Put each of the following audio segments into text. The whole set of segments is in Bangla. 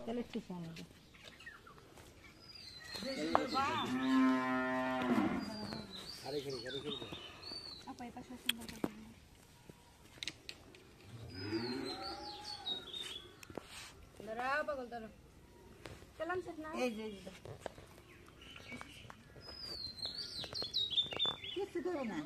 তাহলে ঠিক হবে। কিছু করো না।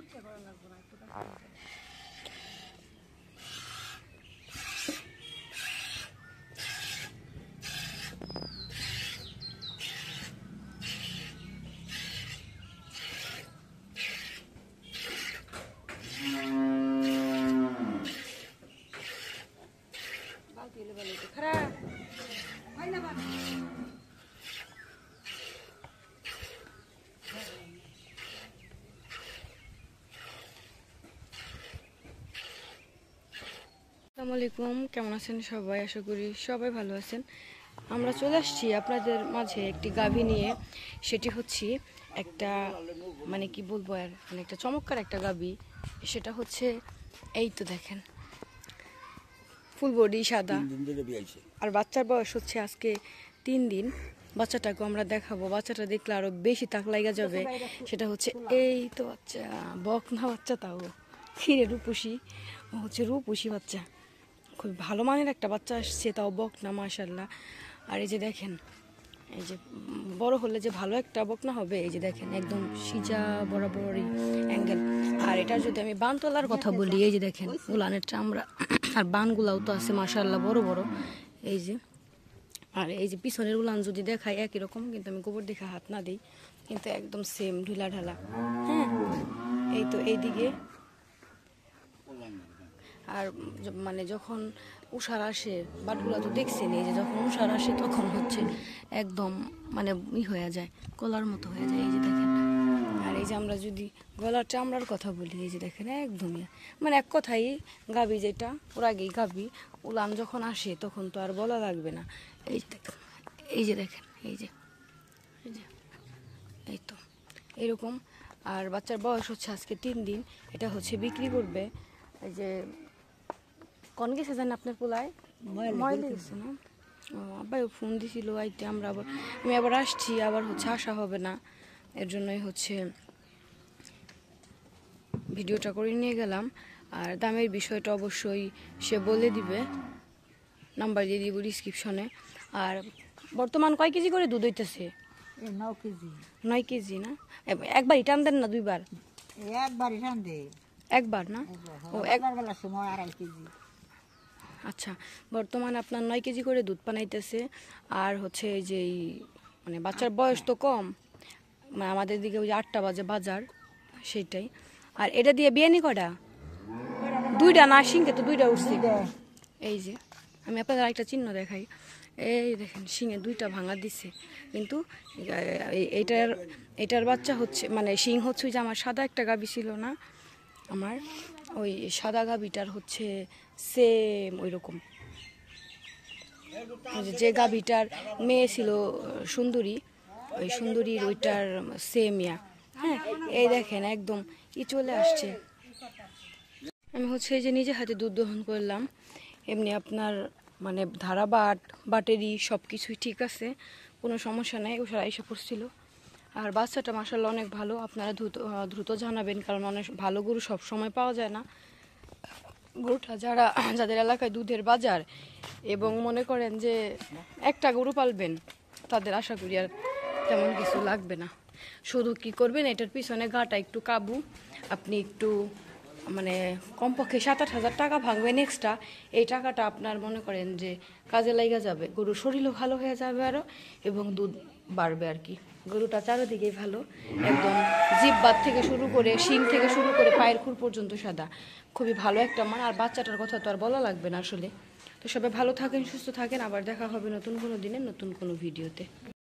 খারাপ হয় না বাবা। আসসালামু আলাইকুম, কেমন আছেন সবাই? আশা করি সবাই ভালো আছেন। আমরা চলে আসছি আপনাদের মাঝে একটি গাভী নিয়ে। সেটি হচ্ছে একটা মানে কি বলবো আর মানে একটা চমৎকার একটা গাভী। সেটা হচ্ছে এই তো দেখেন, ফুল বডি সাদা আর বাচ্চার বয়স হচ্ছে আজকে 3 দিন। বাচ্চাটাকে আমরা দেখাবো, বাচ্চাটা দেখলে আরো বেশি তাক লাগা যাবে। সেটা হচ্ছে এই তো বাচ্চা, বকনা বাচ্চা, তাও ক্ষীরে রূপসী, হচ্ছে রূপসী বাচ্চা। খুব ভালো মানের একটা বাচ্চা আসছে, তাও বকনা মাশাআল্লাহ। আর এই যে দেখেন, এই যে বড় হলে যে ভালো একটা বকনা হবে, এই যে দেখেন একদম সিজা বরাবরই অ্যাঙ্গেল। আর এটার যদি আমি বান তোলার কথা বলি, এই যে দেখেন উলানের চামড়া আর বানগুলাও তো আছে মাশাআল্লাহ বড় বড়। এই যে আর এই যে পিছনের উলান যদি দেখাই একই রকম, কিন্তু আমি গোবর দেখে হাত না দিই, কিন্তু একদম সেম ঢিলা ঢালা। হ্যাঁ, এই তো এইদিকে। আর মানে যখন উষার আসে, বাটগুলা তো দেখছেন, এই যে যখন উষার আসে তখন হচ্ছে একদম মানে হয়ে যায়, কলার মতো হয়ে যায়। এই যে দেখেন। আর এই যে আমরা যদি গলার চামড়ার কথা বলি, এই যে দেখেন একদমই মানে এক কথাই গাভী যেটা, ওর আগেই গাভী। উলান যখন আসে তখন তো আর বলা লাগবে না। এই যে দেখেন, এই যে দেখেন, এই যে এই যে এই তো এরকম। আর বাচ্চার বয়স হচ্ছে আজকে 3 দিন। এটা হচ্ছে বিক্রি করবে। এই যে কোন গেছে জানেন আপনার পোলায় ময়লা গেছে না? ও আব্বাই ফোন দিছিল আইতে, আমি আবার আসছি, আবার হচ্ছে আসা হবে না, এর জন্যই হচ্ছে ভিডিওটা করে নিয়ে গেলাম। আর দামের বিষয়টা অবশ্যই সে বলে দিবে, নাম্বার দিয়ে দিব ডিসক্রিপশনে। আর বর্তমান কয় কেজি করে দুধ হইতেছে? 9 কেজি। 9 কেজি না? একবার টান দেন না দুইবার? একবারই টান দে। একবার না? ও একবার বেলার সময় 2.5 কেজি। আচ্ছা, বর্তমানে আপনার 9 কেজি করে দুধ পানাইতেছে। আর হচ্ছে এই যে মানে বাচ্চার বয়স তো কম, মানে আমাদের দিকে ওই যে 8টা বাজে বাজার, সেইটাই। আর এটা দিয়ে বিয়ানি কয়টা? 2টা না, সিংহে তো 2টা উঠছে। এই যে আমি আপনাদের একটা চিহ্ন দেখাই, এই দেখেন শিঙে 2টা ভাঙা দিছে। কিন্তু এটার বাচ্চা হচ্ছে মানে শিং হচ্ছে ওই যে আমার সাদা একটা গাভী ছিল না, আমার ওই সাদা গাভীটার হচ্ছে সেম ওই রকম। যে গাভীটার মেয়ে ছিল সুন্দরী, ওই সুন্দরীর ওইটার সেম ইয়া। হ্যাঁ, এই দেখেন একদম চলে আসছে। আমি হচ্ছে এই যে নিজে হাতে দুধ দহন করলাম। এমনি আপনার মানে ধারা বাটেরি সব কিছুই ঠিক আছে, কোনো সমস্যা নেই। ওষারা এসে পড়ছিল। আর বাচ্চাটা মাশাআল্লাহ অনেক ভালো। আপনারা দ্রুত জানাবেন, কারণ অনেক ভালো গরু সব সময় পাওয়া যায় না। গরুটা যাদের এলাকায় দুধের বাজার এবং মনে করেন যে একটা গরু পালবেন, তাদের আশা করি আর তেমন কিছু লাগবে না। শুধু কি করবেন, এটার পিছনে গাটা একটু কাবু, আপনি একটু মানে কমপক্ষে 7-8 হাজার টাকা ভাঙবেন এক্সট্রা। এই টাকাটা আপনার মনে করেন যে কাজে লাগা যাবে, গরুর শরীরও ভালো হয়ে যাবে আরও, এবং দুধ বাড়বে আর কি। গরুটা চারিদিকেই ভালো, একদম জিহ্বার থেকে শুরু করে শিং থেকে শুরু করে পায়ের খুর পর্যন্ত সাদা, খুবই ভালো একটা মান। আর বাচ্চাটার কথা তো আর বলা লাগবে না আসলে। তো সবাই ভালো থাকেন, সুস্থ থাকেন, আবার দেখা হবে নতুন কোনো দিনে নতুন কোনো ভিডিওতে।